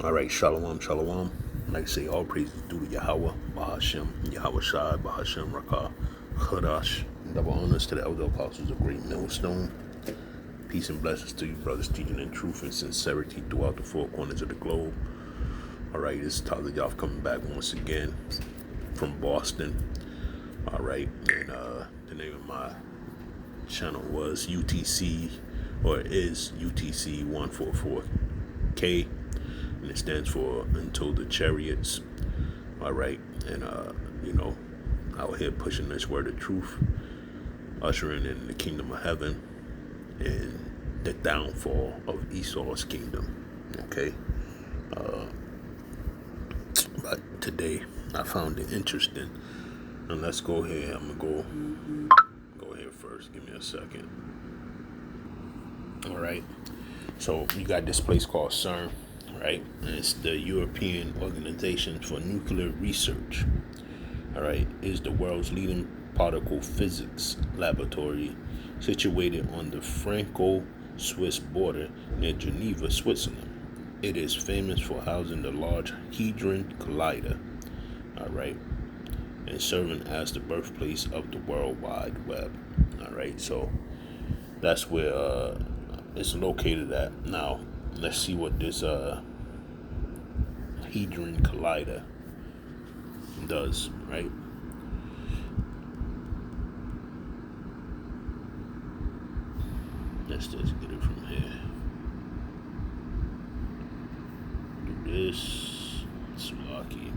All right, shalom, shalom. Like I say, all praises due to Yahweh, Bahashem, Yahweh Shai, Bahashem, Rakah, Chadash. Double honors to the elder apostles of Great Millstone. Peace and blessings to you, brothers, teaching in truth and sincerity throughout the four corners of the globe. All right, this is Tyler Yoff coming back once again from Boston. All right, and the name of my channel was UTC, or is UTC 144K. And it stands for Until the Chariots. All right, and out here pushing this word of truth, ushering in the kingdom of heaven and the downfall of Esau's kingdom. Okay, but today I found it interesting, and let's go here. I'm gonna go here first. Give me a second. All right, so you got this place called Cern. Right, and it's the European Organization for Nuclear Research. All right, is the world's leading particle physics laboratory situated on the Franco-Swiss border near Geneva, Switzerland. It is famous for housing the Large Hadron Collider. All right, and serving as the birthplace of the World Wide Web. All right, so that's where it's located at. Now, let's see what this Hadron Collider does, right? Let's just get it from here. Do this. Sulaki.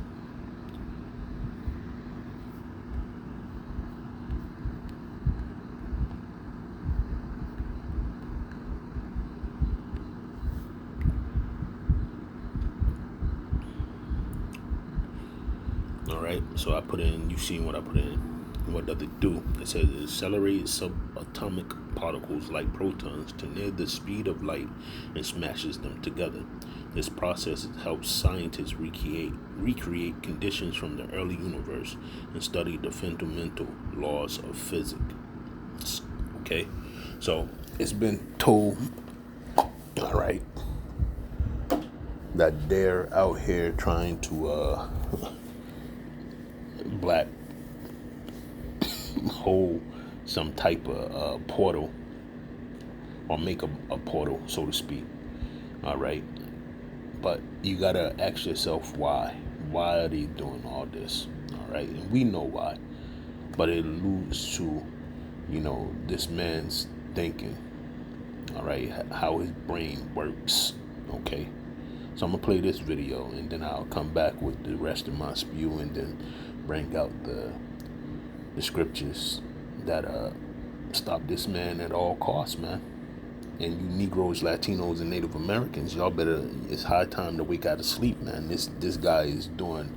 All right, so I put in, you've seen what I put in. What does it do? It says it accelerates subatomic particles like protons to near the speed of light and smashes them together. This process helps scientists recreate conditions from the early universe and study the fundamental laws of physics. Okay, so it's been told, all right, that they're out here trying to black hole some type of portal, or make a portal, so to speak. All right, but you gotta ask yourself why are they doing all this? All right, and we know why, but it alludes to this man's thinking. All right, how his brain works. Okay, so I'm gonna play this video and then I'll come back with the rest of my spew and then bring out the scriptures that stop this man at all costs, man. And you Negroes, Latinos, and Native Americans, y'all better, it's high time to wake out of sleep, man. This guy is doing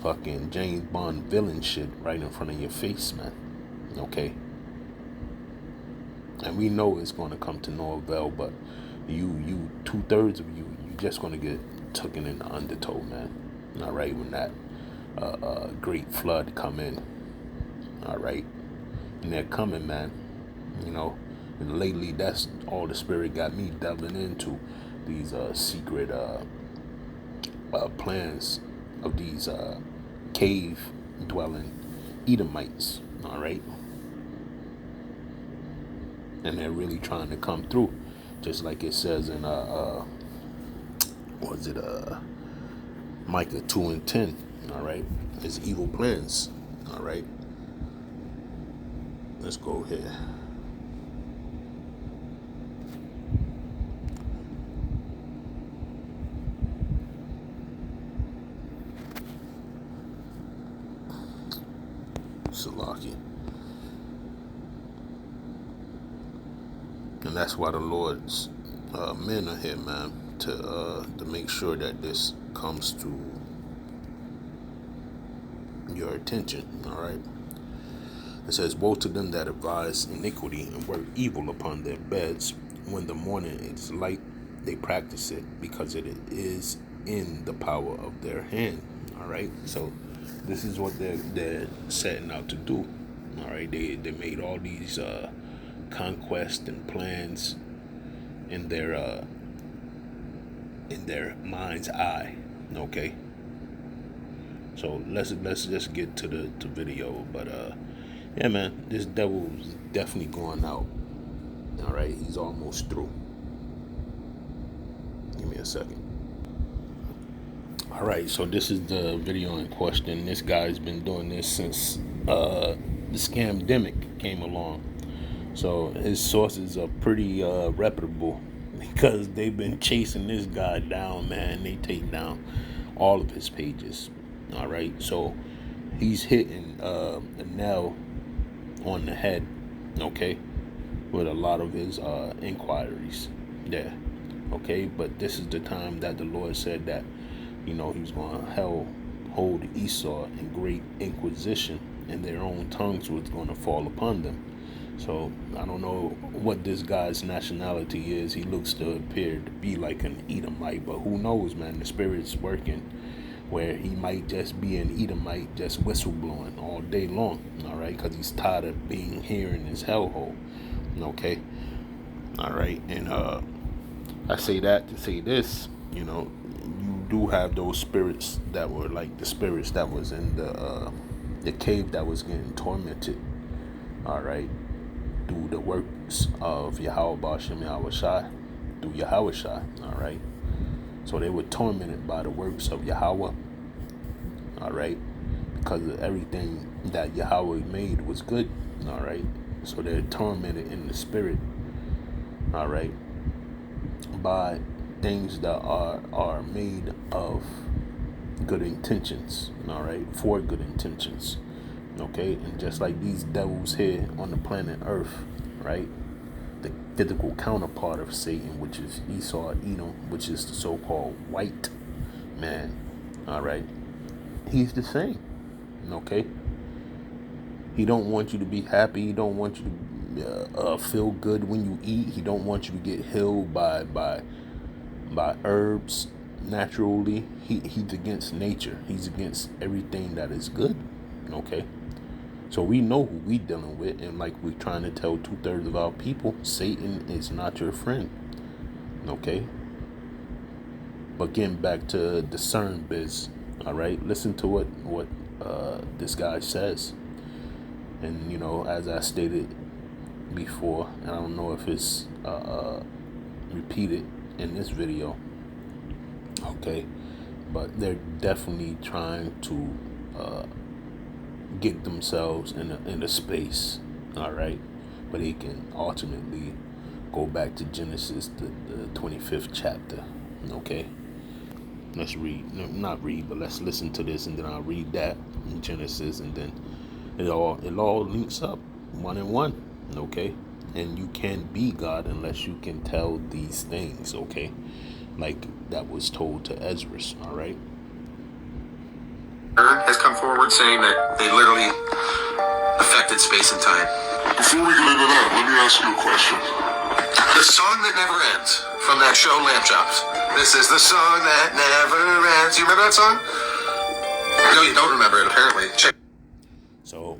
fucking James Bond villain shit right in front of your face, man. Okay? And we know it's gonna come to no avail, but you 2/3 of you just gonna get taken in the undertow, man. All right, when that great flood come in. All right, and they're coming, man. And lately that's all the spirit got me delving into, these secret plans of these cave dwelling Edomites. All right, and they're really trying to come through, just like it says in Micah 2:10. All right, it's evil plans. All right, let's go here. Salaki. And that's why the Lord's men are here, man, to make sure that this comes to your attention. All right. It says, "Woe to them that advise iniquity and work evil upon their beds. When the morning is light, they practice it, because it is in the power of their hand." All right. So this is what they're setting out to do. All right. They made all these conquests and plans in their in their mind's eye. Okay. So let's just get to the video. But yeah, man, this devil is definitely going out. All right, he's almost through. Give me a second. All right, so this is the video in question. This guy's been doing this since the scamdemic came along. So his sources are pretty reputable because they've been chasing this guy down, man. They take down all of his pages. All right, so he's hitting a nail on the head, okay, with a lot of his inquiries there. Okay, but this is the time that the Lord said that, you know, he was going to hold Esau in great inquisition, and their own tongues was going to fall upon them. So I don't know what this guy's nationality is. He looks to appear to be like an Edomite, but who knows, man? The Spirit's working where he might just be an Edomite, just whistleblowing all day long, all right? Because he's tired of being here in his hellhole, okay? All right, and I say that to say this, you know, you do have those spirits that were like the spirits that was in the cave that was getting tormented, all right, through the works of Yahweh Bashem Yahweh Shai, through Yahweh Shai, all right. So they were tormented by the works of Yahweh, all right, because of everything that Yahweh made was good, all right. So they're tormented in the spirit, all right, by things that are made of good intentions, all right, for good intentions, okay. And just like these devils here on the planet Earth, right, the physical counterpart of Satan, which is Esau, Edom, which is the so-called white man, all right, he's the same, okay. He don't want you to be happy. He don't want you to feel good when you eat. He don't want you to get healed by herbs naturally. He's against nature. He's against everything that is good, okay. So we know who we dealing with, and like we're trying to tell 2/3 of our people, Satan is not your friend, okay. But getting back to the Cern biz, all right, listen to what this guy says. And you know, as I stated before, and I don't know if it's repeated in this video, okay, but they're definitely trying to get themselves in a space, all right, where they can ultimately go back to Genesis, the 25th chapter, okay. Let's read, not read, but let's listen to this, and then I'll read that in Genesis, and then it all links up one and one, okay. And you can't be God unless you can tell these things, okay, like that was told to Ezra, all right. Has come forward saying that they literally affected space and time. Before we get into that, let me ask you a question. The song that never ends from that show Lamb Chops. This is the song that never ends. You remember that song? No, you don't remember it, apparently. Check. So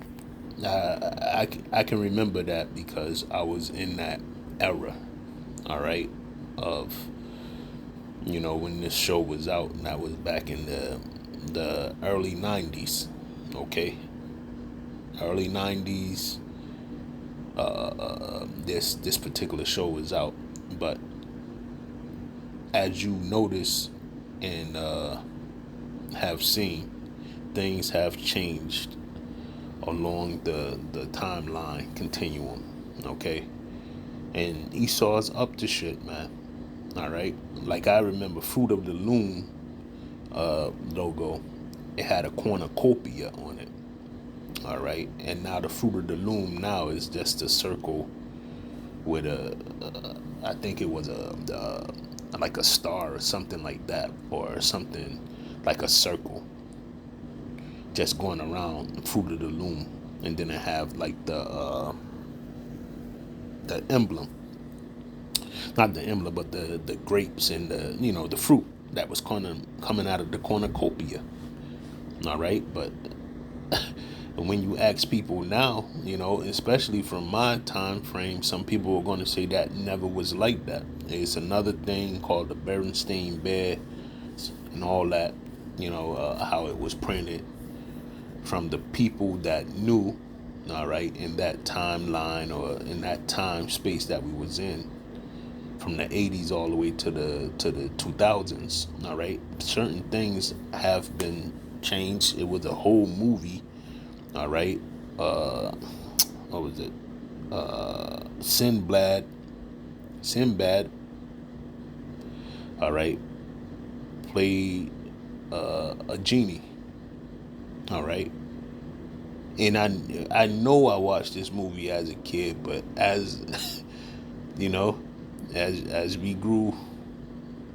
I can remember that because I was in that era, all right, of, you know, when this show was out, and that was back in the early 90s, okay, early 90s. This particular show was out, but as you notice and have seen, things have changed along the timeline continuum, okay. And Esau's up to shit, man, all right. Like I remember Fruit of the Loom logo, it had a cornucopia on it, all right. And now the Fruit of the Loom now is just a circle with I think it was like a star or something like that, or something like a circle just going around Fruit of the Loom, and then it have like the emblem, not the emblem, but the grapes and the, you know, the fruit that was coming out of the cornucopia, all right. But But when you ask people now, especially from my time frame, some people are going to say that never was like that. It's another thing called the Berenstain Bear and all that, how it was printed from the people that knew, all right, in that timeline or in that time space that we was in, from the 80s all the way to the 2000s, all right. Certain things have been changed. It was a whole movie, all right. What was it? Sinbad, all right, played a genie, all right. And I know I watched this movie as a kid, but as as we grew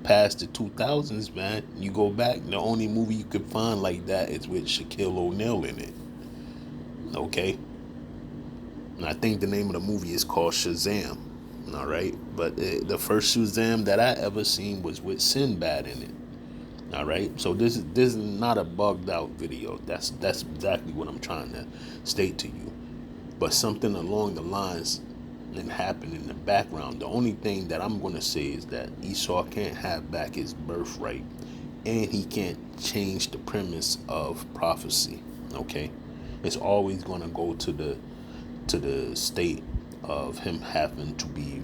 past the 2000s, man, you go back, the only movie you could find like that is with Shaquille O'Neal in it. Okay? And I think the name of the movie is called Shazam. All right? But the first Shazam that I ever seen was with Sinbad in it. All right? So this is not a bugged out video. That's exactly what I'm trying to state to you. But something along the lines and happened in the background. The only thing that I'm going to say is that Esau can't have back his birthright, and he can't change the premise of prophecy. Okay, it's always going to go to the state of him having to be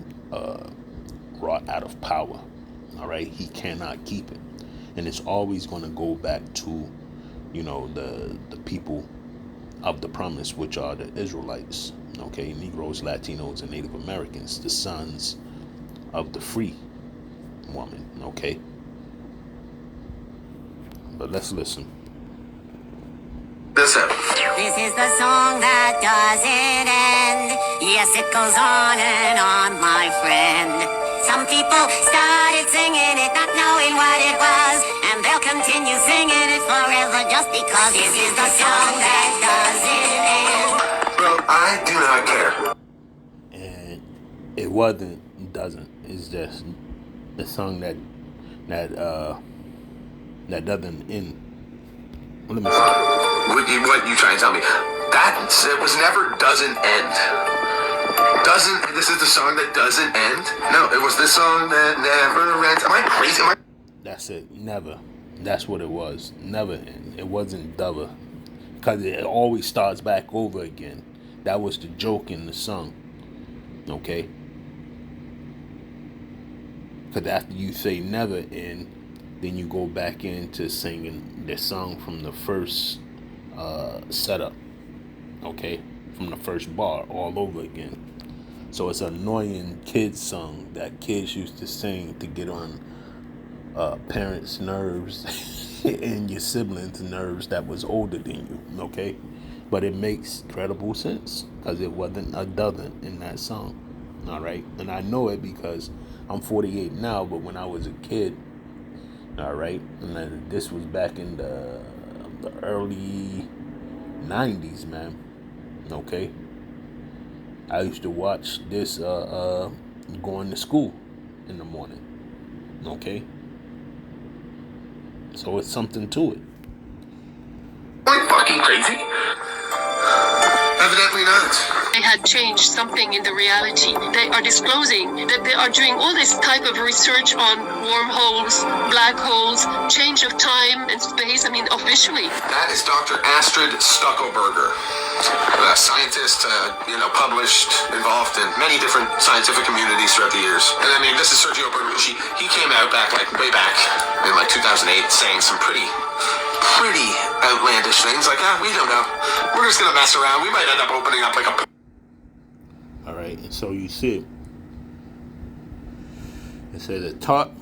brought out of power. All right, he cannot keep it, and it's always going to go back to the people of the promise, which are the Israelites. Okay, Negroes, Latinos, and Native Americans, the sons of the free woman. Okay, but let's listen. Listen. This is the song that doesn't end. Yes, it goes on and on, my friend. Some people started singing it, not knowing what it was, and they'll continue singing it forever just because this is the song that doesn't end. Bro, I do not care. And it doesn't. It's just the song that doesn't end. Let me see. What you trying to tell me? That it was never doesn't end. This is the song that doesn't end? No, it was the song that never ends. Am I crazy? That's it. Never. That's what it was. Never end. It wasn't Dover. Because it always starts back over again. That was the joke in the song. Okay? Because after you say never end, then you go back into singing the song from the first setup. Okay? From the first bar all over again. So it's an annoying kids song that kids used to sing to get on parents' nerves and your siblings' nerves that was older than you. Okay? But it makes credible sense because it wasn't a dozen in that song. All right? And I know it because I'm 48 now, but when I was a kid, all right, and then this was back in the early 90s, man. Okay? I used to watch this going to school in the morning. Okay? So it's something to it. Am I fucking crazy? Evidently not. They had changed something in the reality. They are disclosing that they are doing all this type of research on wormholes, black holes, change of time and space. I mean, officially. That is Dr. Astrid Stuckelberger, a scientist, published, involved in many different scientific communities throughout the years. And I mean, this is Sergio Berlucci. He came out way back in 2008 saying some pretty outlandish things like, we don't know. We're just going to mess around. We might end up opening up like a... All right, and so you see, it says a top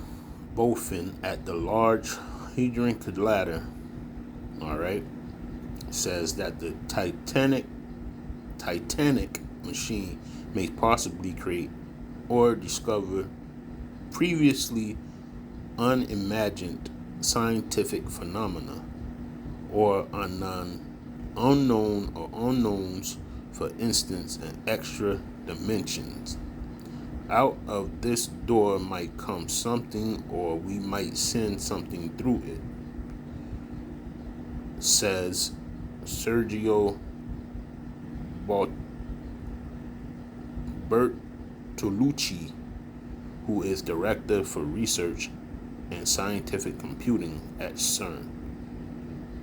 Bofin at the Large Hadron Collider, all right, says that the Titanic machine may possibly create or discover previously unimagined scientific phenomena or unknown or unknowns, for instance, in extra dimensions. Out of this door might come something, or we might send something through it, says Sergio Bertolucci, who is Director for Research and Scientific Computing at Cern,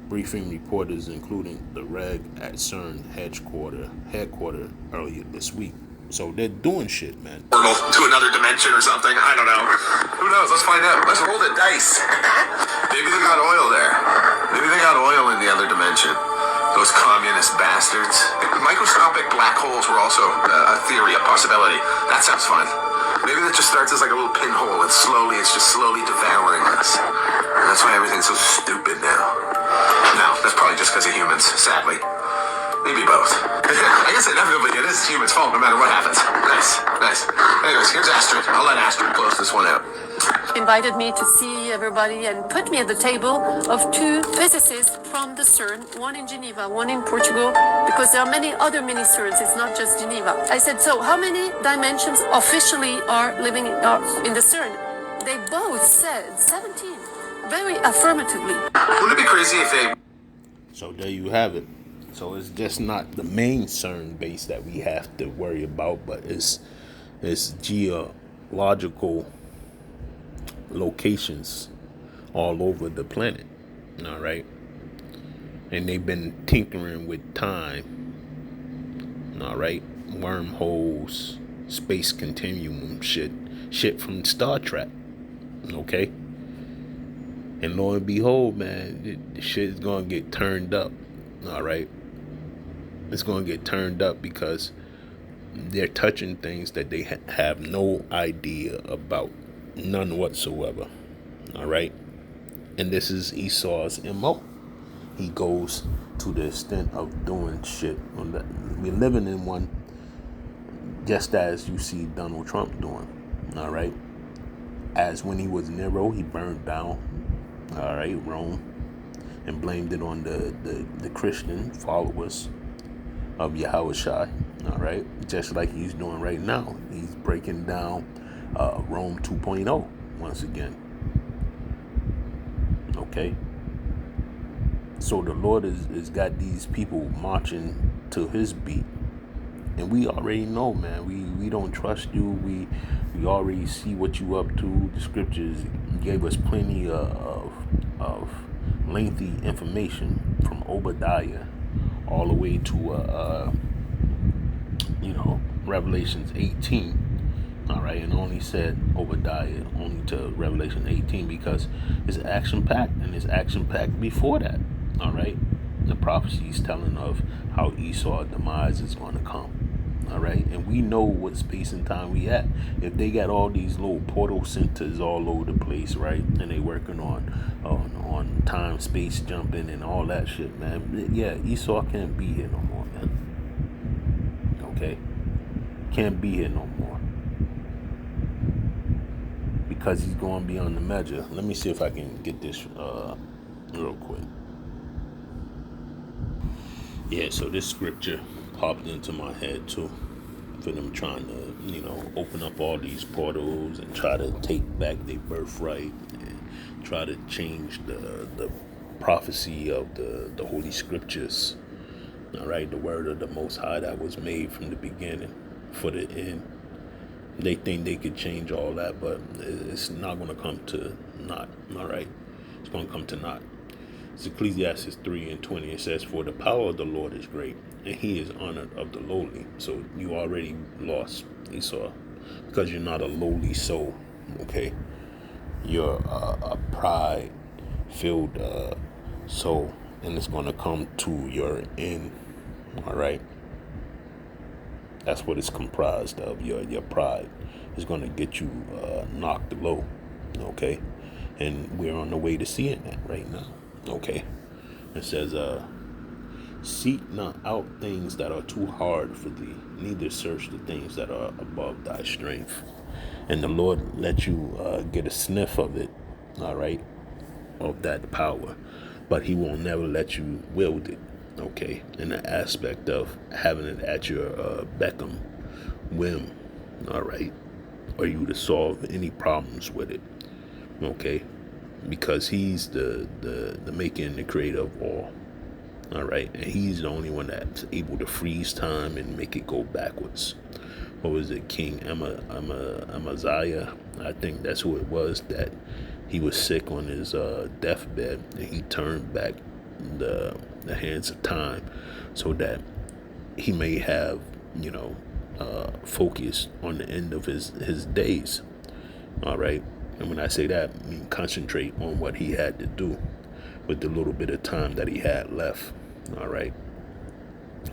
briefing reporters, including the reg at Cern headquarters earlier this week. So they're doing shit, man. Portal to another dimension or something. I don't know. Who knows? Let's find out. Let's roll the dice. Maybe they got oil there. Maybe they got oil in the other dimension. Those communist bastards. Microscopic black holes were also a theory, a possibility. That sounds fun. Maybe that just starts as like a little pinhole and it's just slowly devouring us. And that's why everything's so stupid now. No, that's probably just because of humans, sadly. Maybe both. I guess inevitably it is humans' fault no matter what happens. Nice. Anyways, here's Astrid. I'll let Astrid close this one out. Invited me to see everybody and put me at the table of two physicists from the Cern, one in Geneva, one in Portugal, because there are many other mini Cerns, it's not just Geneva. I said, so how many dimensions officially are living in the Cern? They both said 17, very affirmatively. Wouldn't it be crazy if they... So there you have it. So it's just not the main CERN base that we have to worry about, but it's geological locations all over the planet. All right. And they've been tinkering with time. All right. Wormholes, space continuum shit from Star Trek. Okay. And lo and behold, man, the shit is gonna get turned up. All right. It's going to get turned up because they're touching things that they have no idea about. None whatsoever. All right. And this is Esau's MO. He goes to the extent of doing shit. We're living in one just as you see Donald Trump doing. All right. As when he was Nero, he burned down, all right, Rome, and blamed it on the Christian followers of Yahushua, all right, just like he's doing right now. He's breaking down Rome 2.0 once again. Okay. So the Lord is got these people marching to his beat. And we already know, man, we don't trust you. We already see what you up to. The scriptures gave us plenty of lengthy information from Obadiah all the way to Revelations 18. All right, and only said Obadiah only to Revelation 18 because it's action packed, and it's action packed before that. All right, the prophecy is telling of how Esau's demise is going to come. All right, and we know what space and time we at. If they got all these little portal centers all over the place, right, and they working on time space jumping and all that shit, man. Yeah, Esau can't be here no more, man. Okay, can't be here no more because he's going beyond the measure. Let me see if I can get this real quick. Yeah, so this scripture popped into my head too, for them trying to, open up all these portals and try to take back their birthright and try to change the prophecy of the Holy Scriptures. All right, the word of the Most High that was made from the beginning for the end. They think they could change all that, but it's not going to come to naught. All right, it's going to come to naught. It's Ecclesiastes 3:20. It says, "For the power of the Lord is great, and he is honored of the lowly." So you already lost, Esau, because you're not a lowly soul. Okay, you're a pride-filled soul, and it's going to come to your end. All right, that's what it's comprised of. Your pride is going to get you knocked low. Okay, and we're on the way to seeing that right now. Okay, it says, "Seek not out things that are too hard for thee, neither search the things that are above thy strength." And the Lord let you get a sniff of it, all right, of that power, but he will never let you wield it. Okay, in the aspect of having it at your Beckham whim, all right, or you to solve any problems with it. Okay, because he's the maker and the creator of all. All right, and he's the only one that's able to freeze time and make it go backwards. What was it, King Amaziah? I think that's who it was, that he was sick on his deathbed, and he turned back the hands of time so that he may have, focus on the end of his days. All right, and when I say that, I mean concentrate on what he had to do with the little bit of time that he had left. All right,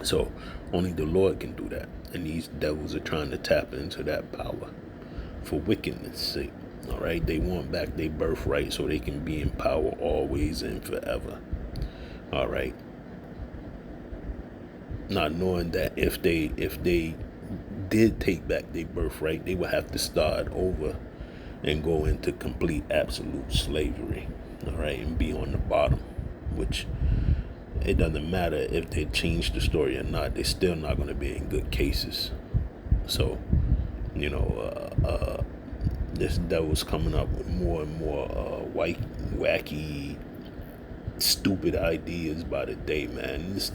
so only the Lord can do that, and these devils are trying to tap into that power for wickedness sake. All right, they want back their birthright so they can be in power always and forever. All right, not knowing that if they did take back their birthright, they would have to start over and go into complete absolute slavery. All right, and be on the bottom, which it doesn't matter if they change the story or not, they're still not going to be in good cases. So this devil's coming up with more and more wacky, stupid ideas by the day, man. It's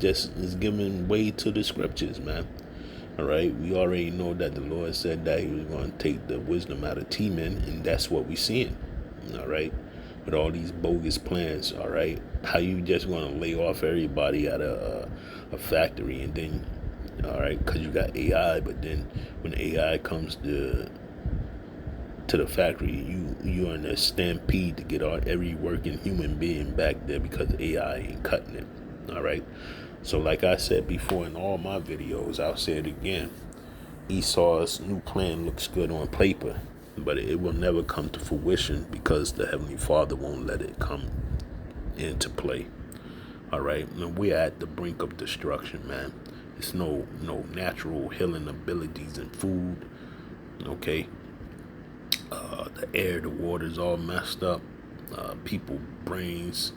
giving way to the scriptures, man. All right, we already know that the Lord said that he was going to take the wisdom out of T-men, and that's what we're seeing. All right, with all these bogus plans. All right, how you just going to lay off everybody at a factory, and then, all right, because you got AI, but then when AI comes to the factory, you're in a stampede to get every working human being back there because AI ain't cutting it. All right, so like I said before in all my videos, I'll say it again, Esau's new plan looks good on paper, but it will never come to fruition because the Heavenly Father won't let it come into play. All right, and we're at the brink of destruction, man. It's no natural healing abilities in food. Okay, the air, the water's all messed up. People brains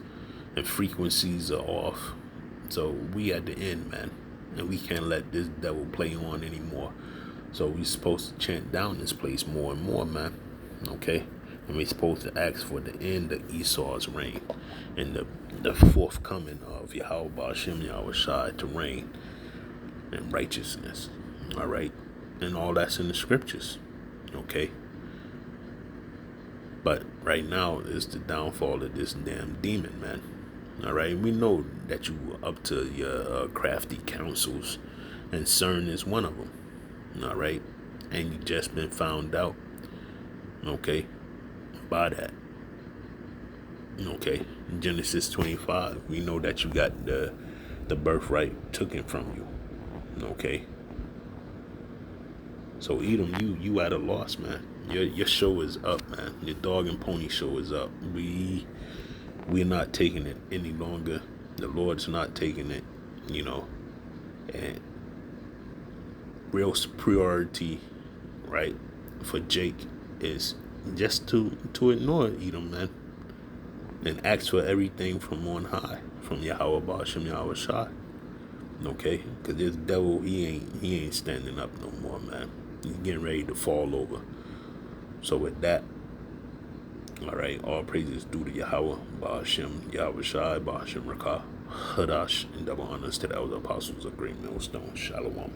and frequencies are off. So we at the end, man, and we can't let this devil play on anymore. So we're supposed to chant down this place more and more, man. Okay, and we're supposed to ask for the end of Esau's reign and the forthcoming of Yahweh Ba'ashem Yahweh Shai to reign in righteousness. All right, and all that's in the scriptures. Okay. But right now is the downfall of this damn demon, man. All right, we know that you up to your crafty counsels, and Cern is one of them. All right, and you just been found out. Okay, by that. Okay, Genesis 25. We know that you got the birthright taken from you. Okay. So Edom, you at a loss, man. Your show is up, man. Your dog and pony show is up. We're not taking it any longer. The Lord's not taking it, and real priority, right, for Jake is just to ignore Edom, man, and ask for everything from on high, from Yahweh Ba'ashem Yahweh Shai. Okay, because this devil, he ain't standing up no more, man. He's getting ready to fall over. So with that, all right, all praises due to Yahweh Ba'ashem Yahweh Shai Ba'ashem Rakah Hadash, and double honors to the elder apostles of Great Millstone. Shalom.